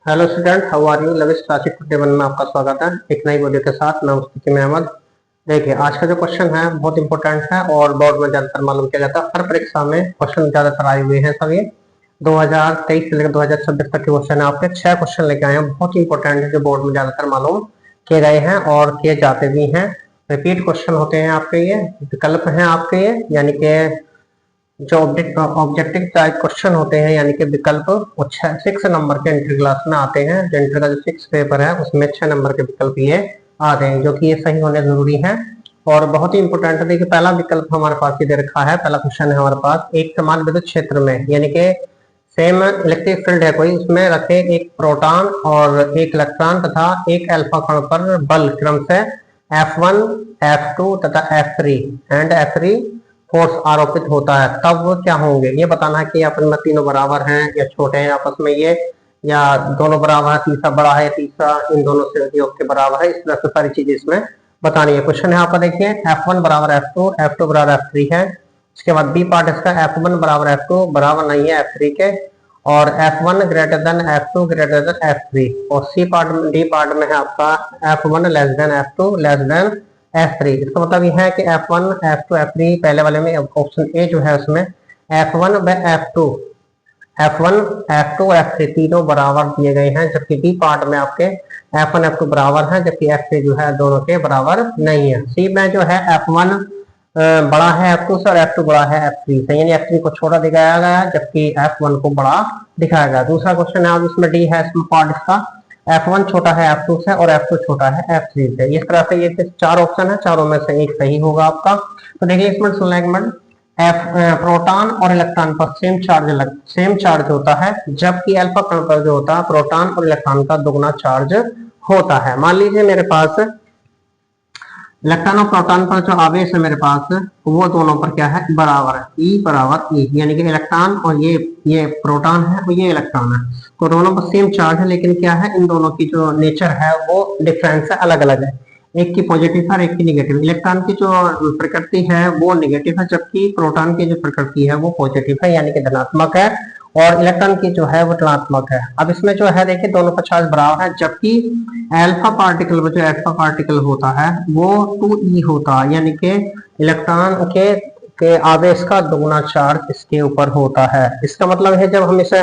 Hello student, how are you? Lavish classic today one में आपका स्वागत है एक नई वीडियो के साथ। मैं मुस्तकीम अहमद। देखिए, आज का जो क्वेश्चन है बहुत इंपॉर्टेंट है और बोर्ड में ज्यादातर मालूम किया जाता है। हर परीक्षा में क्वेश्चन ज्यादातर आए हुए हैं। सब ये 2023 से लेकर 2026 तक के क्वेश्चन है। आपके 6 क्वेश्चन लेके आए हैं, बहुत इंपॉर्टेंट है, जो बोर्ड में ज्यादातर मालूम किए गए हैं और किए जाते भी हैं। रिपीट क्वेश्चन होते हैं आपके, ये विकल्प हैं आपके, ये यानी कि जो ऑब्जेक्टिव टाइप क्वेश्चन होते हैं, यानी कि विकल्प, वो 6 नंबर के इंटर क्लास में आते हैं। जो इंटर का जो 6 पेपर है उसमें 6 नंबर के विकल्प ये आते हैं, जो कि ये सही होने जरूरी है और बहुत ही इंपॉर्टेंट है। देखिए, पहला विकल्प हमारे पास ये दे रखा है। पहला क्वेश्चन है हमारे पास, एक समान विद्युत क्षेत्र में, यानी कि सेम इलेक्ट्रिक फील्ड है कोई, उसमें रखे एक प्रोटॉन और एक इलेक्ट्रॉन तथा एक अल्फा कण पर बल क्रम से F1, F2 तथा F3 एंड F3 फोर्स आरोपित होता है, तब वो क्या होंगे ये बताना है कि आपस में तीनों बराबर हैं या छोटे हैं आपस में, ये या दोनों बराबर है, तीसरा बड़ा है, तीसरा इन दोनों से योग के बराबर है। इस तरह से सारी चीजें इसमें बतानी है। क्वेश्चन यहाँ पर देखिए, F1 बराबर F2, F2 बराबर F3 है। उसके बाद बी पार्ट इसका, F1 बराबर F2 बराबर नहीं है F3 के, और F1 greater than F2 greater than F3, और सी पार्ट में, डी पार्ट में है आपका F1 less than F2 less than F3। इसका मतलब यह है कि F1, F2, F3 पहले वाले में, ऑप्शन ए जो है उसमें F1 व F2, F1, F2 और F3 तीनों बराबर दिए गए हैं, जबकि बी पार्ट में आपके F1, F2 बराबर है, जबकि F3 जो है दोनों के बराबर नहीं है। सी में जो है F1 बड़ा है F2 से और F2 बड़ा है F3 से, यानी F3 को छोटा दिखाया गया है जबकि F1 को बड़ा दिखाया गया। दूसरा क्वेश्चन है, अब इसमें डी है, इसमें पार्ट इसका F1 छोटा है F2 से और F2 छोटा है F3 से। इस तरह से ये 4 ऑप्शन है, चारों में से एक सही होगा आपका। तो देखिए, इसमें सेलेक्ट प्रोटॉन और इलेक्ट्रॉन पर सेम चार्ज होता है, जबकि अल्फा कण पर जो होता है प्रोटॉन और इलेक्ट्रॉन का दुगना चार्ज होता है। मान लीजिए मेरे पास इलेक्ट्रॉन और प्रोटॉन पर जो आवेश है मेरे पास, वो दोनों पर क्या है, बराबर है, E बराबर E, यानी कि इलेक्ट्रॉन और ये प्रोटॉन है और ये इलेक्ट्रॉन है, तो दोनों पर सेम चार्ज है, लेकिन क्या है, इन दोनों की जो नेचर है वो डिफरेंस है, अलग अलग है। एक की पॉजिटिव है और एक की निगेटिव। इलेक्ट्रॉन की जो प्रकृति है वो निगेटिव है, जबकि प्रोटॉन की जो प्रकृति है वो पॉजिटिव है, यानी कि धनात्मक है, और इलेक्ट्रॉन की जो है वो ऋणात्मक है। अब इसमें जो है देखिए, दोनों का चार्ज बराबर है, जबकि अल्फा पार्टिकल जो अल्फा पार्टिकल होता है वो 2e होता है, यानी कि इलेक्ट्रॉन के आवेश का दुगना चार्ज इसके ऊपर होता है। इसका मतलब है, जब हम इसे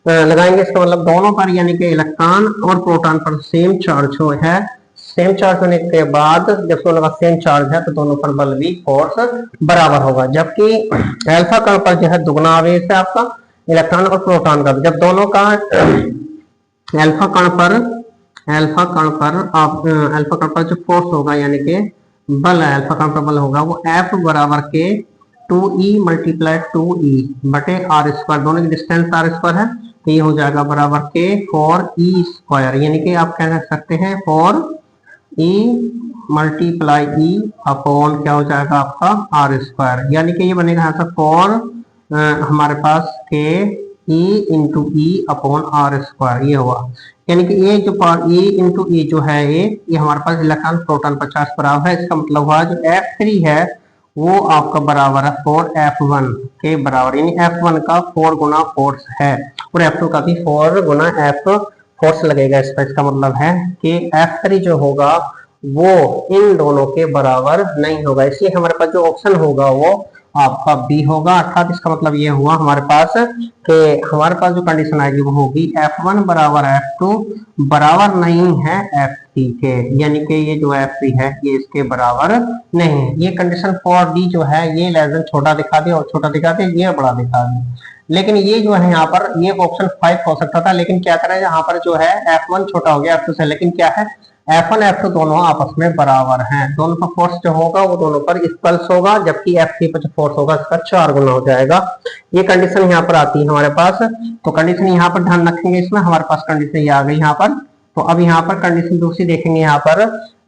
लगाएंगे, इसका मतलब दोनों पर, यानी कि इलेक्ट्रॉन और प्रोटॉन पर सेम चार्ज है। सेम चार्ज होने के बाद जब दोनों का सेम चार्ज है तो दोनों पर बल भी फोर्स बराबर होगा, जबकि अल्फा कण पर जो है दुगना आवेश है आपका इलेक्ट्रॉन और प्रोटॉन का। जब दोनों का अल्फा कण पर जो फोर्स होगा, यानी कि बल है, अल्फा कण पर बल होगा, वो F बराबर के 2e मल्टीप्लाई 2e बटे आर स्क्वायर, दोनों की डिस्टेंस आर स्क्वायर है, तो ये हो जाएगा बराबर के 4e स्क्वायर, यानी कि आप कह सकते हैं 4e मल्टीप्लाई e अपॉन क्या हो जाएगा आपका आर स्क्वायर, यानी कि ये बनेगा यहाँ से 4 हमारे पास के E into E upon R square, ये हुआ। यानी कि ये जो E इंटू ई जो है, ये हमारे पास इलेक्ट्रॉन प्रोटॉन 50 बराबर है। इसका मतलब हुआ जो F3 है वो आपका बराबर है 4F1 के बराबर, यानी F1 का 4 गुना फोर्स है और F2 का भी 4 गुना F फोर्स लगेगा इस पर। इसका मतलब है कि F3 जो होगा वो इन दोनों के बराबर नहीं होगा, इसलिए हमारे पास जो ऑप्शन होगा वो आपका बी होगा। अर्थात इसका मतलब ये हुआ हमारे पास कि हमारे पास जो कंडीशन आएगी वो होगी F1 बराबर F2 बराबर नहीं है F3 के, यानी कि ये जो F3 है ये इसके बराबर नहीं है। ये कंडीशन फॉर डी जो है, ये लेस देन छोटा दिखा दे और छोटा दिखा दे, ये बड़ा दिखा दे, लेकिन ये जो है यहाँ पर ये ऑप्शन 5 हो सकता था, लेकिन क्या करें, यहाँ पर जो है F1 छोटा हो गया F2 से, लेकिन क्या है, F1 F2 दोनों आपस में बराबर हैं, दोनों पर फोर्स जो होगा वो दोनों पर इक्वल्स होगा, जबकि F3 पर जो फोर्स होगा इसका 4 गुना हो जाएगा। ये कंडीशन यहाँ पर आती है हमारे पास, तो कंडीशन यहाँ पर ध्यान रखेंगे, इसमें हमारे पास कंडीशन ये आ गई यहाँ पर। तो अब यहाँ पर कंडीशन दूसरी देखेंगे, यहाँ पर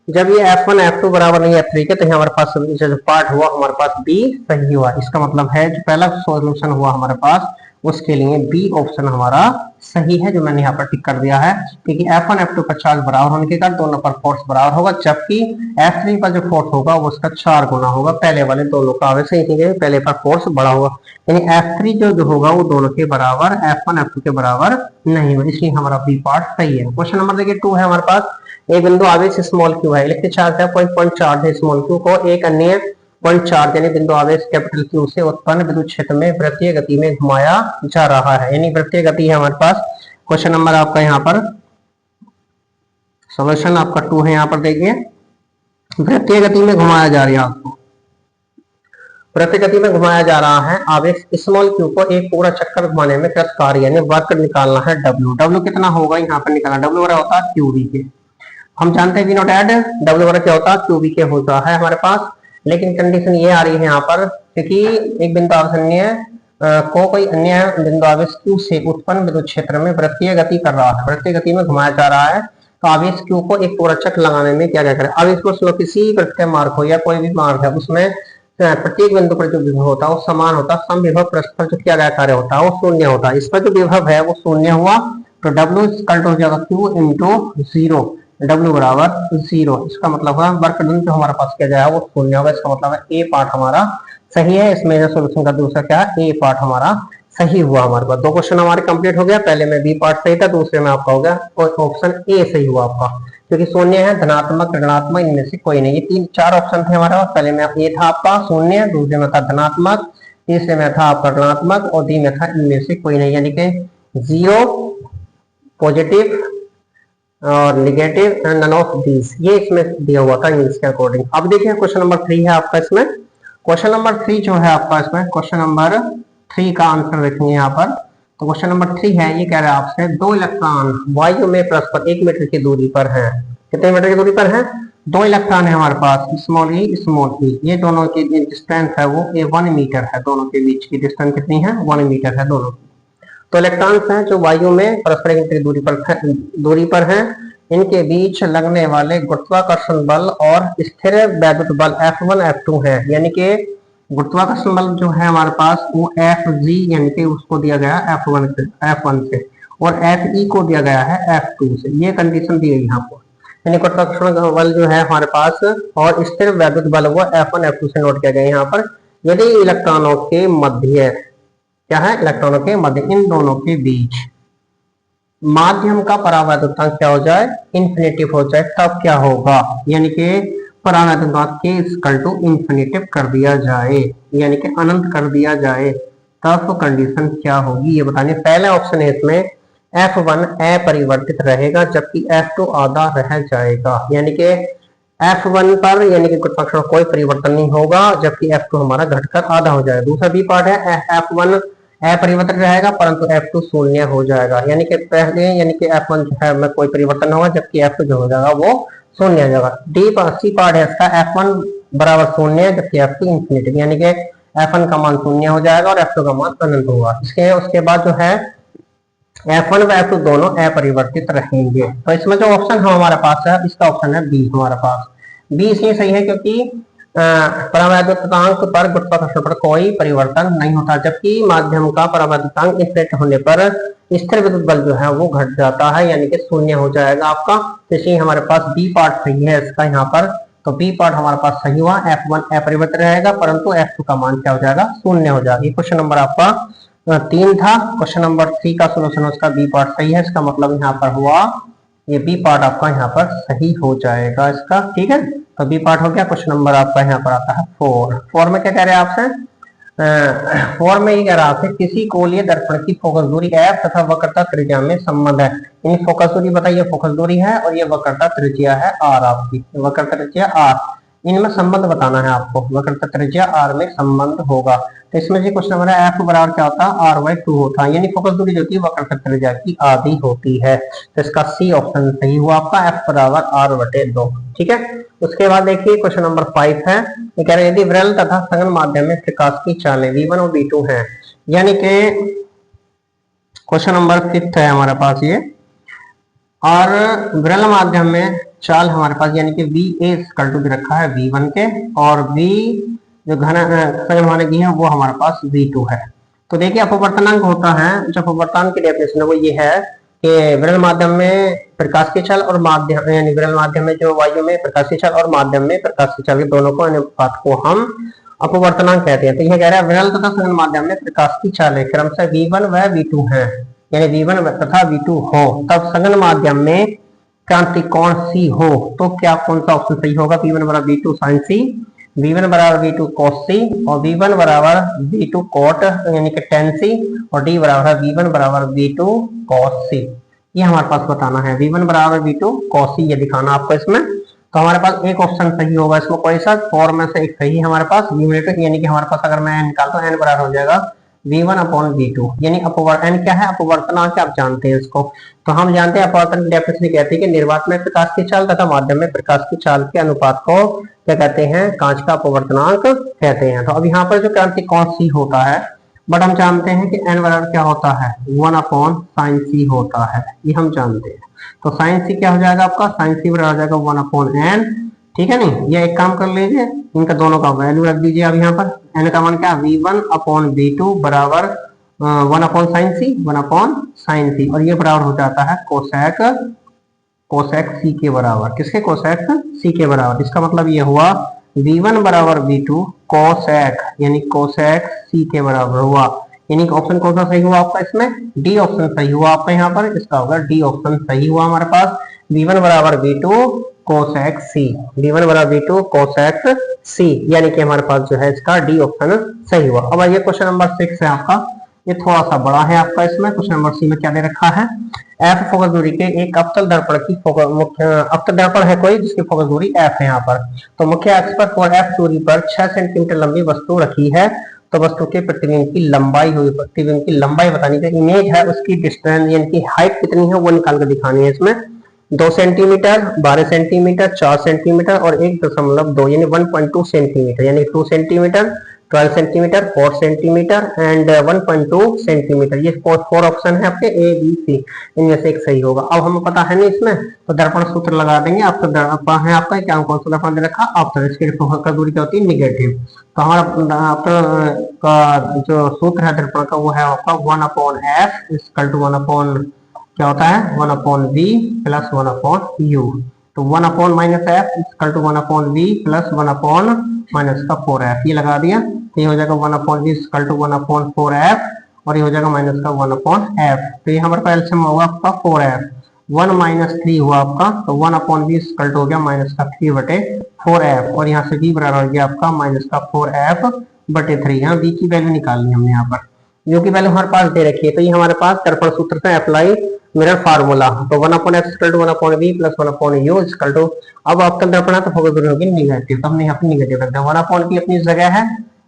जब ये F1 F2 बराबर नहीं है F3 के, तो हमारे पास जो पार्ट हुआ हमारे पास बी सही हुआ। इसका मतलब है जो पहला सोल्यूशन हुआ हमारे पास उसके लिए बी ऑप्शन हमारा सही है, जो मैंने यहाँ पर टिक कर दिया है, क्योंकि F1 F2 का चार्ज बराबर होने के कारण दोनों पर फोर्स बराबर होगा, जबकि F3 पर जो फोर्स होगा वो उसका 4 गुना होगा। पहले वाले दोनों का आवेश सही नहीं है, पहले पर फोर्स बड़ा होगा, यानी F3 जो होगा वो दोनों के बराबर F1 F2 के बराबर नहीं होगा, इसलिए हमारा बी पार्ट सही है। क्वेश्चन नंबर देखिए 2 है हमारे पास। एक बिंदु आवेश स्मॉल क्यू है, इलेक्ट्रिक चार्ज है पॉइंट चार्ज है स्मॉल क्यू को एक अन्य पॉइंट चार्ज यानी बिंदु आवेश कैपिटल क्यू से उत्पन्न विद्युत क्षेत्र में वृत्तीय गति में घुमाया जा रहा है, यानी वृत्तीय गति है हमारे पास। क्वेश्चन नंबर आपका यहाँ पर सॉल्यूशन आपका 2 है, यहाँ पर देखिए वृत्तीय गति में घुमाया जा रहा है, आपको वृत्तीय गति में घुमाया जा रहा है आवेश स्मॉल क्यू को एक पूरा चक्कर घुमाने में कृत कार्य यानी वर्क निकालना है डब्ल्यू। डब्ल्यू कितना होगा यहाँ पर निकालना, डब्ल्यू बराबर होता है क्यू वी के। हम जानते हैं वी नॉट एड डब्ल्यू बराबर क्या होता है क्यू वी के होता है हमारे पास, लेकिन कंडीशन ये आ रही है यहाँ पर क्योंकि एक बिंदु आवेश अन्य को कोई अन्य बिंदु आवेश क्यू से उत्पन्न विद्युत क्षेत्र में वृत्तीय गति कर रहा है, वृत्तीय गति में घुमाया जा रहा है, तो आवेश क्यू को एक पूरा चक्कर लगाने में क्या क्या करें। आवेश को किसी वृत्तीय मार्ग हो या कोई भी मार्ग है उसमें प्रत्येक बिंदु पर जो विभव होता है वो समान होता है, सम विभव परस्पर जो किया गया कार्य होता है वो शून्य होता है। इस पर जो विभव है वो शून्य हुआ, तो डब्ल्यू इक्वल टू हो जाएगा क्यू इंटू जीरो, डब्ल्यू बराबर 0। इसका मतलब है वर्क डन जो हमारे पास किया जाएगा वो शून्य होगा, इसका मतलब है ए पार्ट हमारा सही है। इसमें सोल्यूशन का दूसरा क्या है, ए पार्ट हमारा सही हुआ। हमारे पास 2 क्वेश्चन हमारे कंप्लीट हो गया, पहले में बी पार्ट सही था, दूसरे में आपका हो गया और ऑप्शन ए सही हुआ आपका, क्योंकि शून्य है, धनात्मक ऋणात्मक इनमें से कोई नहीं। ये 4 ऑप्शन थे हमारे पास, पहले में ए था आपका शून्य, दूसरे में था धनात्मक, तीसरे में था आपका ऋणात्मक और डी में था इनमें से कोई नहीं, यानी कि 0 पॉजिटिव और negative and none of these, ये इसमें दिया हुआ था इंग्लिश के अकॉर्डिंग। अब देखिए क्वेश्चन नंबर 3 है आपका इसमें। क्वेश्चन नंबर 3 जो है आपका इसमें, क्वेश्चन नंबर 3 का आंसर देखेंगे यहाँ पर। तो क्वेश्चन नंबर 3 है, ये कह रहा है आपसे 2 इलेक्ट्रॉन वायु में परस्पर 1 मीटर की दूरी पर है। कितने मीटर की दूरी पर है, 2 इलेक्ट्रॉन है हमारे पास, स्मॉल ई, ये दोनों की डिस्टेंस है वो 1 मीटर है, दोनों के बीच की डिस्टेंस कितनी है 1 मीटर है दोनों की। तो इलेक्ट्रॉन्स हैं जो वायु में परस्पर 1 मीटर दूरी पर हैं, इनके बीच लगने वाले गुरुत्वाकर्षण बल और स्थिर वैद्युत बल F1 F2 है, यानी कि गुरुत्वाकर्षण बल जो है हमारे पास वो Fg यानी कि उसको दिया गया F1 से और Fe को दिया गया है F2 से, ये कंडीशन दी गई यहाँ पर। यानी गुरुत्वाकर्षण बल जो है हमारे पास और स्थिर वैद्युत बल वो F1 F2 से नोट किया गया यहाँ पर। यदि इलेक्ट्रॉनों के मध्य क्या है, इलेक्ट्रॉनों के मध्य इन दोनों के बीच माध्यम का परावैद्युतांक क्या हो जाए, इन्फिनेटिव हो जाए, तब क्या होगा, यानी कि परावैद्युतांक के इक्वल टू इन्फिनेटिव कर दिया जाए, यानी कि अनंत कर दिया जाए, तब कंडीशन क्या होगी ये बताने। पहला ऑप्शन है इसमें F1 अपरिवर्तित रहेगा जबकि F2 आधा रह जाएगा, यानी कि F1 पर यानी कि गुरुत्वाकर्षण कोई परिवर्तन नहीं होगा जबकि F2 हमारा घटकर आधा हो जाएगा। दूसरा बी पार्ट है F1 अपरिवर्तित रहेगा परंतु F2 शून्य हो जाएगा, यानी कि पहले यानी कि F1 जो है में कोई परिवर्तन होगा जबकि F2 जो हो जाएगा वो शून्य हो जाएगा। सी पार्ट है इसका F1 बराबर शून्य जबकि F2 इंफिनिटी, यानी कि F1 का मान शून्य हो जाएगा और F2 का मान अनंत होगा। उसके बाद जो है F1 व F2 दोनों अपरिवर्तित रहेंगे। तो इसमें जो ऑप्शन हमारे पास है इसका ऑप्शन है बी हमारे पास। बी इसलिए सही है क्योंकि परावैद्युतांक पर गुरुत्वाकर्षण पर कोई परिवर्तन नहीं होता जबकि माध्यम का परावैद्युतांक इन्फिनिट होने पर स्थिर विद्युत बल जो है वो घट जाता है, यानी कि शून्य हो जाएगा आपका। तो इसलिए हमारे पास बी पार्ट सही है इसका यहाँ पर, तो बी पार्ट हमारे पास सही हुआ। F1 अपरिवर्तित रहेगा परंतु F2 का मान क्या हो जाएगा, शून्य हो जाएगा। ये क्वेश्चन नंबर आपका 3 था। क्वेश्चन नंबर 3 का सोल्यूशन उसका बी पार्ट सही है, इसका मतलब यहाँ पर हुआ ये बी पार्ट आपका यहाँ पर सही हो जाएगा इसका, ठीक है। तो बी पार्ट हो गया। क्वेश्चन नंबर आपका यहाँ पर आता है 4 में क्या कह रहे हैं आपसे, 4 में ये कह रहा है किसी कोलीय दर्पण की फोकस दूरी f तथा वक्रता त्रिज्या में संबंध है। इन फोकस दूरी बताइए, फोकस दूरी है और ये वक्रता त्रिज्या है r आपकी, वक्रता त्रिज्या r, इनमें संबंध बताना है आपको, वक्रता त्रिज्या r में संबंध होगा। तो इसमें जी क्वेश्चन नंबर f बराबर क्या होता है, r/2 होता है, यानी फोकस दूरी जो होती है वक्रता त्रिज्या की आधी होती है। तो इसका सी ऑप्शन सही हुआ आपका, f बराबर r/2, ठीक है। उसके बाद देखिए क्वेश्चन नंबर 5 है, ये कह रहे हैं यदि विरल तथा सघन माध्यम में प्रकाश की चालें v1 और v2 हैं, यानी कि क्वेश्चन नंबर 5 है हमारे पास ये, और विरल माध्यम में चाल हमारे पास यानी कि VA इक्वल टू रखा है V1 के, और V जो घन सघन माने की है वो हमारे पास V2 है। तो देखिए अपवर्तनांक होता है, जो अपवर्तनांक की डेफिनेशन है वो ये है कि विरल माध्यम में प्रकाश की छल और माध्यम यानी विरल माध्यम में जो वायु में प्रकाश की छल और माध्यम में प्रकाश की छल, दोनों को अनुपात को हम अपवर्तनांक कहते हैं। तो यह कह रहा है विरल तथा सघन माध्यम में प्रकाश की छल क्रमशः V1 व V2 है, यानी V1 तथा V2 हो, तब सघन माध्यम में क्रांति कोण C हो, तो क्या कौन सा ऑप्शन सही होगा? V1 बराबर V2 sin C, V1 बराबर V2 cos C और V1 बराबर V2 cot यानी कि tan C और D बराबर है V1 बराबर V2 cos C। ये हमारे पास बताना है, V1 बराबर V2 cos C ये दिखाना आपको इसमें। तो हमारे पास एक ऑप्शन सही होगा इसमें, कोई सा फोर में से एक सही है हमारे पास V1, यानी कि हमारे पास अगर मैं निकालता हूँ n बराबर हो जाएगा V1 अपॉन V2, यानी n क्या है? अपवर्तनांक, आप जानते हैं इसको। तो हम जानते हैं अपवर्तन की डेफिनेशन कहते हैं कि निर्वात में प्रकाश की चाल तथा माध्यम में प्रकाश की चाल के अनुपात को क्या कहते हैं? कांच का अपवर्तनांक कहते हैं। तो अब यहाँ पर जो क्रांति कोण C होता है, बट हम जानते हैं कि n बराबर क्या होता है? 1 अपॉन साइन C होता है, ये हम जानते हैं। तो साइन C क्या हो जाएगा आपका? साइन C बराबर हो जाएगा 1 अपॉन n, ठीक है नहीं? ये एक काम कर लीजिए, इनका दोनों का वैल्यू रख दीजिए। अब यहाँ पर n का मान क्या? V1 अपॉन V2 बराबर 1 upon sine C, 1 upon sine C, और ये बराबर हो जाता है कोसेक C के बराबर। किसके? कोसेक C के बराबर। इसका मतलब ये हुआ V1 बराबर V2 कोसेक, यानी कोसेक C के बराबर हुआ। यानी ऑप्शन कौन सा सही हुआ आपका इसमें? डी ऑप्शन सही हुआ आपका यहाँ पर, इसका होगा डी ऑप्शन सही हुआ हमारे पास। V1 बराबर V2 कोसेक C, V1 बराबर V2 कोसेक C, यानी कि हमारे पास जो है इसका डी ऑप्शन सही हुआ। अब आइए क्वेश्चन नंबर 6 है आपका, ये थोड़ा सा बड़ा है आपका। इसमें क्वेश्चन नंबर सी में क्या दे रखा है? F फोकस दूरी के एक अवतल दर्पण की अवतल दर्पण है कोई जिसकी फोकस दूरी F है यहाँ पर। तो मुख्य अक्ष पर और F दूरी पर 6 सेंटीमीटर लंबी वस्तु रखी है। तो वस्तु के प्रतिबिंब की लंबाई हुई, प्रतिबिंब की लंबाई बतानी है, इमेज है उसकी डिस्टेंस यानी कि हाइट कितनी है वो निकाल कर दिखानी है। इसमें 2 सेंटीमीटर, 12 सेंटीमीटर, 4 सेंटीमीटर और 1.2 यानी 1.2 सेंटीमीटर, यानी 2 centimetre, 12 centimetre, 4 centimetre and 1.2 centimetre. ये 4 ऑप्शन है आपके A, B, C, इनमें से एक सही होगा। अब हमें पता है नहीं इसमें, तो दर्पण सूत्र लगा देंगे। आपका है आपका क्या कौन सा दर्पण दे रखा? अवतल, इसकी फोकस दूरी क्या होती है? निगेटिव। तो हमारा अवतल का जो सूत्र है दर्पण का वो है आपका 1 upon F equal to 1 upon क्या होता है? 1 upon V plus 1 upon U। तो 1 upon minus F equal to 1 upon V plus 1 upon minus का 4f, ये लगा दिया। तो ये हो जाएगा 1 upon V equal to 1 upon 4f और ये हो जाएगा माइनस का 1 अपॉन f। तो ये हमारे पास एलसीएम होगा आपका 4f, 1 माइनस 3 हुआ आपका, तो 1 अपॉन वी इक्वल टू हो गया माइनस का 3 बटे 4f और यहाँ से v बराबर हो गया आपका माइनस का 4f बटे 3। यहाँ v की वैल्यू निकालनी हमने यहाँ पर, जो की वैल्यू हमारे पास दे रखी है। तो ये हमारे पास दर्पण सूत्र से अप्लाई मिरर फार्मूला, तो 1 upon X equal to 1 upon V plus 1 upon U equal to, अब अवतल दर्पण है तो फोकस दूरी होगी निगेटिव, तो हमने यहाँ पे निगेटिव रख दिया। 1 अपॉन वी अपनी जगह है,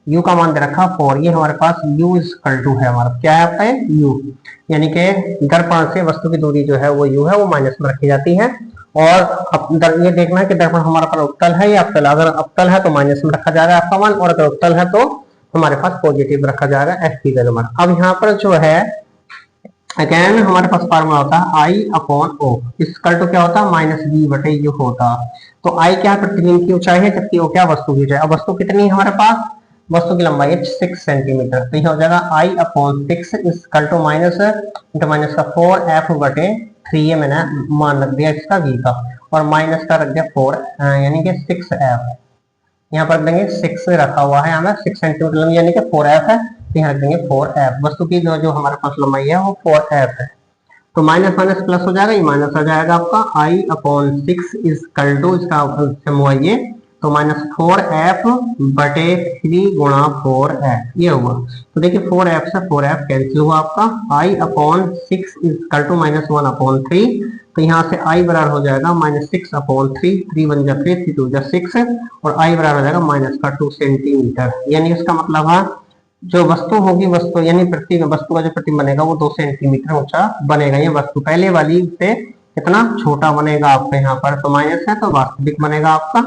u का मान दे रखा 4, ये हमारे पास u इक्वल टू है हमारा क्या है आपका u, यानी कि दर्पण से वस्तु की दूरी जो है वो u है, वो माइनस में रखी जाती है। और ये देखना है कि दर्पण हमारा पर उत्तल है या अवतल, अगर अवतल है तो माइनस में रखा जाएगा आपका मान, और अगर उत्तल है तो हमारे पास पॉजिटिव रखा जाएगा f की वैल्यू। अब यहाँ पर जो है अगेन हमारे पास फार्मूला होता है I upon O equal to क्या होता है? माइनस v बटे u होता। तो I क्या है? प्रतिबिंब की ऊंचाई है, जबकि O क्या? वस्तु की ऊंचाई। अब वस्तु कितनी है हमारे पास? वस्तु की लंबाई है 6 सेंटीमीटर, तो ये हो जाएगा I upon 6 equal to minus का 4f बटे 3, ये मैंने मान रख दिया इसका v का, और माइनस का रख दिया 4 यानी कि 6f, यहाँ पर देंगे 6 रखा हुआ है हमें 6 सेंटीमीटर लंबाई यानी कि 4f है, तो यहाँ रख देंगे 4f। वस्तु की जो हमारे पास लंबाई है वो 4f है। तो माइनस माइनस प्लस हो जाएगा, ये माइनस आ जाएगा आपका I अपॉन 6 इक्वल टू इसका हुआ ये, तो माइनस 4f बटे 3 गुणा 4f, ये हुआ। तो देखिए 4f से 4f कैंसिल हुआ आपका, I upon 6 equal to minus 1 upon 3, तो यहाँ से I बराबर हो जाएगा माइनस 6 अपॉन 3, 3 बन जा 3, 3 2 जा 6 और I बराबर हो जाएगा माइनस का 2 सेंटीमीटर। यानी इसका मतलब है जो वस्तु होगी, वस्तु यानी वस्तु का जो प्रतिबिंब बनेगा वो 2 सेंटीमीटर ऊंचा बनेगा। ये वस्तु पहले वाली से कितना छोटा बनेगा आपका, यहाँ पर तो माइनस है तो वास्तविक बनेगा आपका।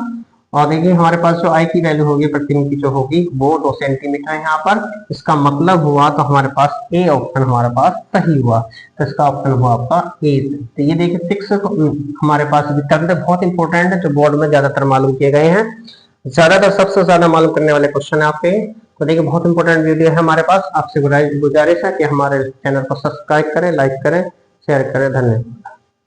और देखिए हमारे पास जो I की वैल्यू होगी प्रतिबिंब की जो होगी वो 2 सेंटीमीटर है यहाँ पर, इसका मतलब हुआ तो हमारे पास ए ऑप्शन हमारे पास सही हुआ, तो इसका ऑप्शन हुआ आपका ए। तो ये देखिए 6 हमारे पास बहुत इंपॉर्टेंट है, जो बोर्ड में ज्यादातर मालूम किए गए हैं, ज्यादातर सबसे ज्यादा मालूम करने वाले क्वेश्चन है आपके तो देखिए बहुत इंपॉर्टेंट वीडियो है हमारे पास। आपसे गुजारिश है कि हमारे चैनल को सब्सक्राइब करें, लाइक करें, शेयर करें। धन्यवाद।